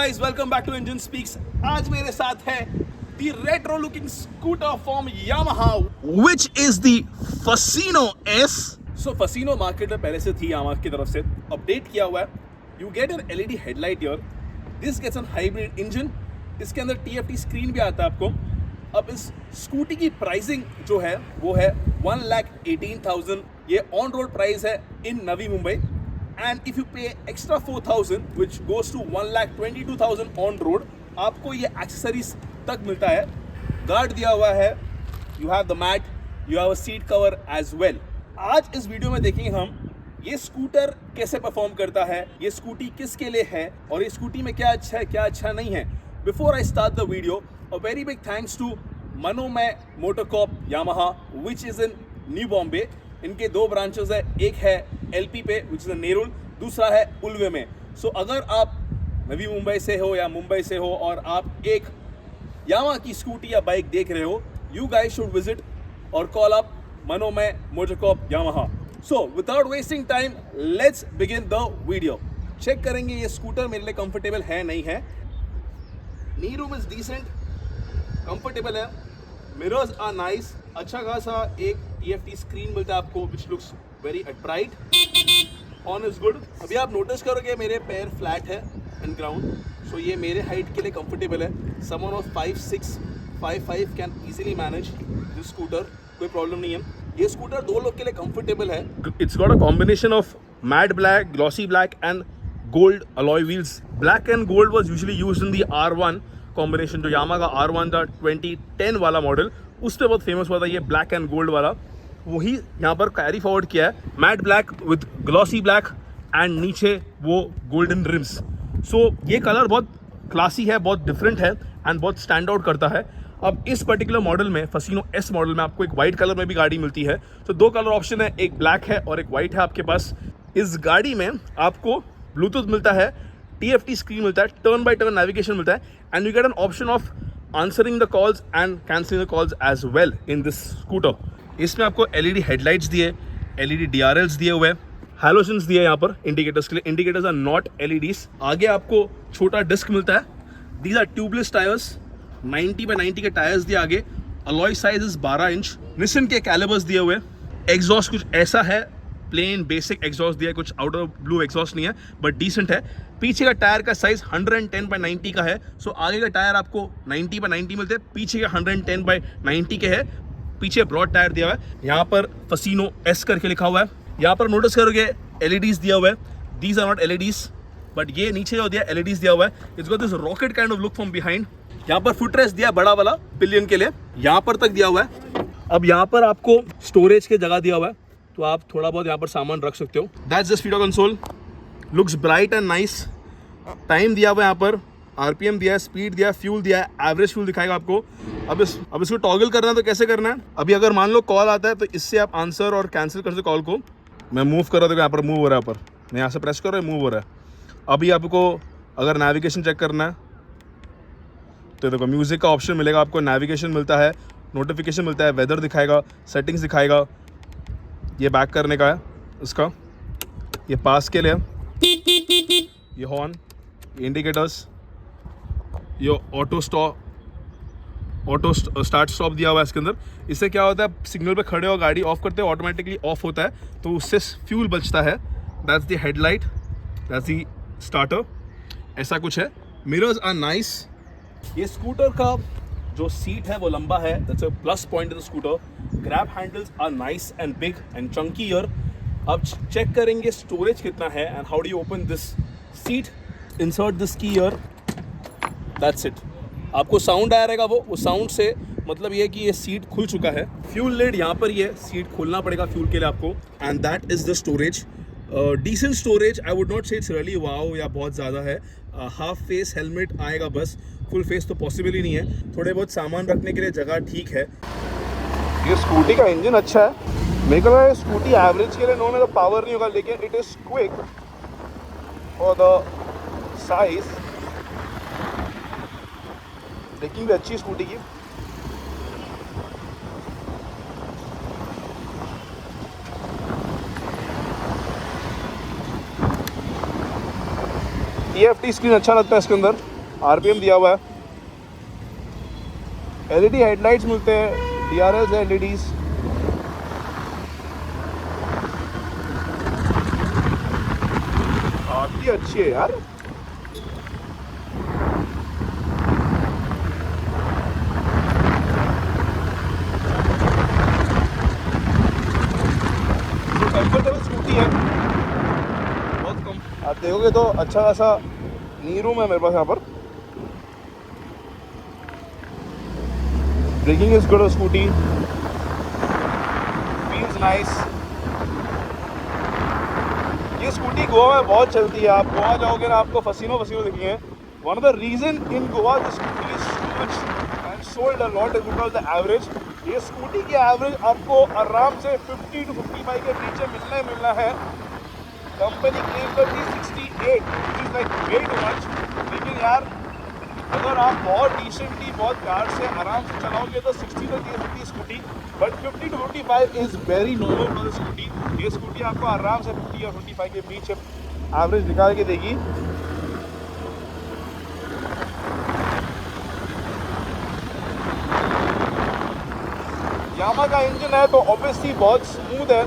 guys, welcome back to Engine Speaks. आज मेरे साथ है the retro looking scooter from Yamaha, which is the Fasino S. So Fasino market में पहले से थी Yamaha की तरफ से, अपडेट किया हुआ है. You get an LED headlight here. This gets a hybrid engine. इसके अंदर TFT स्क्रीन भी आता है आपको. अब इस स्कूटी की प्राइसिंग जो है वो है 1,18,000. ये ऑन रोड प्राइस है इन Navi Mumbai. And if you pay extra 4,000, which goes to 1,22,000 on road, आपको ये एक्सेसरीज तक मिलता है. गार्ड दिया हुआ है. You have the mat, you have a seat cover as well. आज इस वीडियो में देखेंगे हम ये स्कूटर कैसे परफॉर्म करता है, ये स्कूटी किसके लिए है और ये स्कूटी में क्या अच्छा है क्या अच्छा नहीं है. Before I start the video, a very big thanks to Manome Motorcorp Yamaha, which is in New Bombay. इनके दो ब्रांचेस है, एक है LP पे विच इज़ नेरुल, दूसरा है उल्वे में. सो अगर आप नवी मुंबई से हो या मुंबई से हो और आप एक यामा की स्कूटी या बाइक देख रहे हो, यू गाइस शुड विजिट और call up Manomay Motocorp Yamaha. So without wasting time let's begin the video. Check करेंगे ये स्कूटर मेरे लिए कंफर्टेबल है नहीं है. Knee room is decent, comfortable है, मिरर्स आर नाइस, अच्छा खासा एक TFT स्क्रीन मिलता है आपको which looks very bright. On is good. अभी आप नोटिस करोगे मेरे पैर फ्लैट है इन ग्राउंड, सो ये मेरे हाइट के लिए कंफर्टेबल है. Someone of 5'6", 5'5" can easily manage this scooter, कोई प्रॉब्लम नहीं है. ये स्कूटर दो लोग के लिए कंफर्टेबल है. It's got a combination of matte black, glossy black and gold alloy wheels. Black and gold was usually used in the R1 combination. जो यामा का R1 था 2010 वाला मॉडल, उससे बहुत फेमस हुआ था ये ब्लैक एंड गोल्ड वाला. वही यहाँ पर कैरी फॉरवर्ड किया है, matte black with glossy black and नीचे वो गोल्डन रिम्स. सो ये कलर बहुत क्लासी है, बहुत डिफरेंट है एंड बहुत स्टैंड आउट करता है. अब इस पर्टिकुलर मॉडल में, फसीनो एस मॉडल में, आपको एक वाइट कलर में भी गाड़ी मिलती है. तो दो कलर ऑप्शन है, एक ब्लैक है और एक वाइट है आपके पास. इस गाड़ी में आपको ब्लूटूथ मिलता है, TFT स्क्रीन मिलता है, टर्न बाय टर्न नेविगेशन मिलता है and you get an option of answering the calls and cancelling the calls as well in this scooter. इसमें आपको LED headlights दिए, LED DRLs दिए हुए, halogens दिए यहाँ पर इंडिकेटर्स के लिए. Indicators are not LEDs. आगे आपको छोटा डिस्क मिलता है. These are tubeless tires, 90 by 90 के टायर्स दिए आगे. Alloy size is 12 inch. Nissin के कैलिपर्स दिए हुए. एग्जॉस्ट कुछ ऐसा है, प्लेन बेसिक एग्जॉस्ट दिया है, कुछ आउटर ब्लू एग्जॉस्ट नहीं है बट डिसेंट है. पीछे का टायर का साइज 110 by 90 का है. सो आगे का टायर आपको 90 by 90 मिलते हैं, पीछे का 110 by 90 के है. पीछे ब्रॉड टायर दिया हुआ है. यहाँ पर फसीनो एस करके लिखा हुआ है. यहाँ पर नोटिस करोगे LEDs दिया हुआ है. These are not LEDs but ये नीचे जो दिया LEDs दिया हुआ है. It's got this rocket kind of look from behind. यहाँ पर फुटरेस्ट दिया बड़ा वाला पिलियन के लिए, यहाँ पर तक दिया हुआ है. अब यहाँ पर आपको स्टोरेज के जगह दिया हुआ है, तो आप थोड़ा बहुत यहाँ पर सामान रख सकते हो. That's the speedo console, looks bright and nice. Time दिया हुआ है यहाँ पर, RPM दिया है, स्पीड दिया है, फ्यूल दिया है, एवरेज फ्यूल दिखाएगा आपको. अब इसको टॉगल करना है तो कैसे करना है. अभी अगर मान लो कॉल आता है तो इससे आप आंसर और कैंसिल कर सकते कॉल को. मैं मूव कर रहा था, यहाँ पर मूव हो रहा है, यहाँ पर मैं यहाँ से प्रेस कर रहा हूँ, मूव हो रहा है. अभी आपको अगर नेविगेशन चेक करना है तो देखो म्यूजिक का ऑप्शन मिलेगा आपको, नेविगेशन मिलता है, नोटिफिकेशन मिलता है, वेदर दिखाएगा, सेटिंग्स दिखाएगा. ये बैक करने का है इसका, ये पास के लिए, ये हॉर्न, इंडिकेटर्स, ये ऑटो स्टार्ट स्टॉप दिया हुआ है इसके अंदर. इससे क्या होता है, सिग्नल पे खड़े हो, गाड़ी ऑफ करते हो, ऑटोमेटिकली ऑफ होता है, तो उससे फ्यूल बचता है. That's the headlight, that's the starter. ऐसा कुछ है. Mirrors are nice. ये स्कूटर का जो सीट है वो लंबा है, that's a plus point in the scooter. Grab handles are nice and big and chunky here. अब चेक करेंगे स्टोरेज कितना है and how do you open this seat. Insert this key here, that's it. आपको sound आया रहेगा, वो sound से मतलब ये कि ये सीट खुल चुका है. फ्यूल लिड यहाँ पर, ये सीट खोलना पड़ेगा फ्यूल के लिए आपको. And that is the storage. Decent storage. I would not say it's really wow या बहुत ज़्यादा है. हाफ फेस हेलमेट आएगा बस, फुल फेस तो पॉसिबल ही नहीं है. थोड़े बहुत सामान रखने के लिए जगह ठीक है. ये स्कूटी का इंजन अच्छा है. मेरे को लगा है स्कूटी एवरेज के लिए नो में तो पावर नहीं होगा, लेकिन it is quick for the size. Braking भी अच्छी स्कूटी की. TFT स्क्रीन अच्छा लगता है इसके अंदर. RPM दिया हुआ है, LED हेडलाइट्स मिलते हैं, DRLs है, LEDs। काफी अच्छी है यार। कंफर्टेबल स्कूटी है, बहुत कम। आप देखोगे तो अच्छा खासा नी रूम है मेरे पास यहाँ पर। Braking is good, scooty feels nice. ये स्कूटी गोवा में बहुत चलती है। आप गोवा जाओगे ना, आपको फसीनो दिखेंगे। One of the reason in Goa this scooty is so much and sold a lot is because the average. ये स्कूटी की एवरेज आपको आराम से 50 to 55 के नीचे मिलना है। कंपनी क्लेम करती 68, which is like way too much. लेकिन यार अगर आप बहुत डिसेंटली बहुत प्यार से आराम से चलाओगे तो 60 तक दे सकती है scooty, but 50 to 55 is very normal for the scooty. ये स्कूटी आपको आराम से 50 और 55 के बीच एवरेज निकाल के देगी। यामा का इंजन है तो ऑब्वियसली बहुत स्मूथ है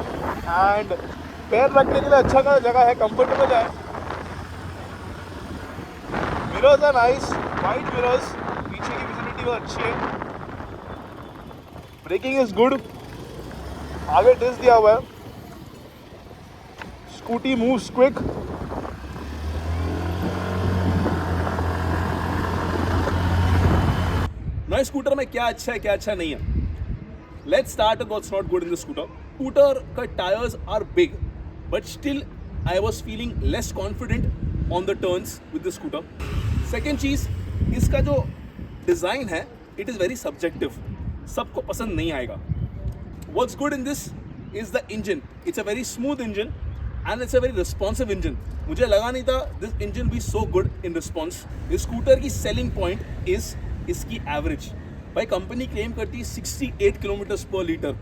एंड पैर रखने के लिए अच्छा खासा जगह है, कंफर्टेबल है। Mirrors are nice, wide mirrors, पीछे की विजिबिलिटी बहुत अच्छी है। ब्रेकिंग इज गुड, आगे डिस्क दिया हुआ है। Scooty moves quick. नए स्कूटर में क्या अच्छा है क्या अच्छा नहीं है। Let's start with what's not good in the scooter. Scooter का tires are big, but still I was feeling less confident on the turns with the scooter. Second चीज़, इसका जो डिज़ाइन है, it is very subjective. सबको पसंद नहीं आएगा. What's good in this is the engine. It's a very smooth engine and it's a very responsive engine. मुझे लगा नहीं था this engine be so good in response. इस स्कूटर की selling point is इसकी average. भाई कंपनी क्लेम करती है 68 kilometres per litre,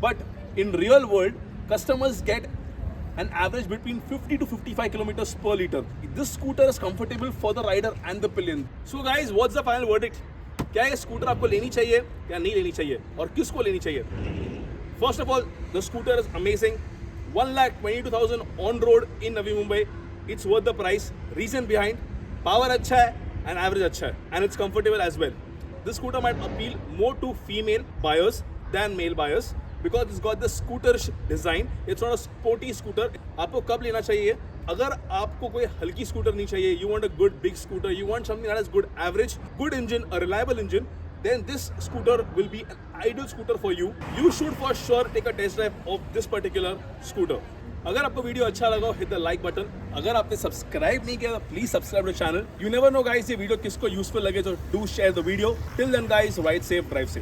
but in real world customers get an average between 50 to 55 kilometres per litre. This scooter is comfortable for the rider and the pillion. So guys, what's the final verdict? क्या ये scooter आपको लेनी चाहिए या नहीं लेनी चाहिए, और किसको लेनी चाहिए? First of all, the scooter is amazing. 1,22,000 on road in Navi Mumbai. It's worth the price. Reason behind, power अच्छा है एंड एवरेज अच्छा है and it's comfortable as well. This scooter might appeal more to female buyers than male buyers because it's got the scooterish design. It's not a sporty scooter. आपको कब लेना चाहिए? अगर आपको कोई हल्की स्कूटर नहीं चाहिए, you want a good big scooter, you want something that has good average, good engine, a reliable engine, then this scooter will be an ideal scooter for you. You should for sure take a test drive of this particular scooter. अगर आपको video अच्छा लगा hit the like button. अगर आपने subscribe नहीं किया तो please subscribe the channel. You never know guys, ये वीडियो किसको यूजफुल लगे तो do share the video. Till then guys, ride safe, drive safe.